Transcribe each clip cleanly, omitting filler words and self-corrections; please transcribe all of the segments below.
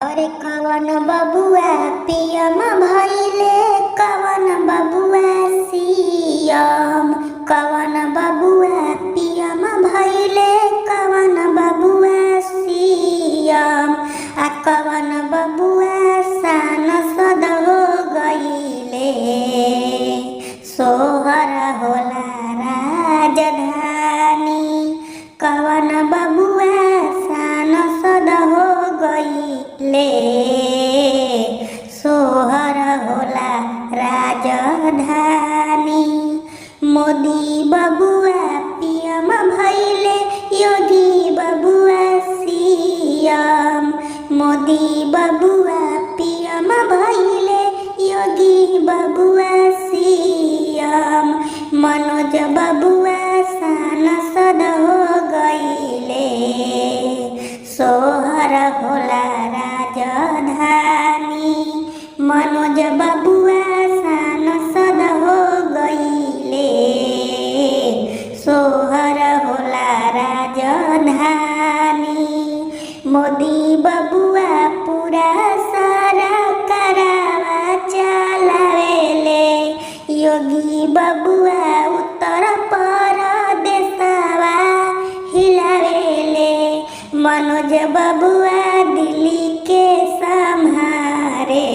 अरे कवन बबुआ पियम भइले, कवन बबुआ सियम, कवन बबुआ पियम भइले, कवन बबुआ सियम, आ कवन बबुआ सान सद हो गइले। सोहर होला राजधानी, कवन बबुआ सान सद हो गइले। सोहर होला राजधानी। मोदी बबुआ पीएम भइले, योगी बबुआ सीएम। मोदी बबुआ पीएम भइले, योगी बबुआ सीएम। मनोज बबुआ सांसद हो गइले। सोहर होला राजधानी, मनोज बबुआ सांसद हो गइले। सोहर होला राजधानी। मोदी बबुआ पूरा सारा करावा चलावेले, योगी बबुआ उत्तर प्रदेशवा हिलावेले। मनोज बबुआ दिल्ली के संहारे।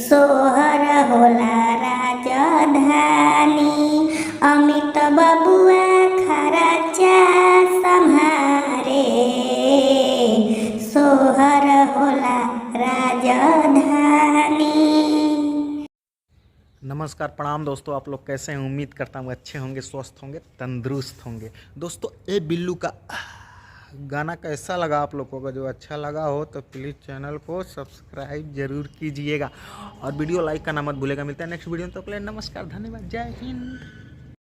सोहर होला राजधानी। अमित बबुआ खराचा संहारे। सोहर होला राजधानी। नमस्कार, प्रणाम दोस्तों। आप लोग कैसे हैं? उम्मीद करता हूँ अच्छे होंगे, स्वस्थ होंगे, तंदुरुस्त होंगे। दोस्तों, ए बिल्लू का गाना कैसा लगा आप लोगों को? जो अच्छा लगा हो तो प्लीज़ चैनल को सब्सक्राइब जरूर कीजिएगा और वीडियो लाइक करना मत भूलेगा। मिलता है नेक्स्ट वीडियो में, तो पहले नमस्कार, धन्यवाद, जय हिंद।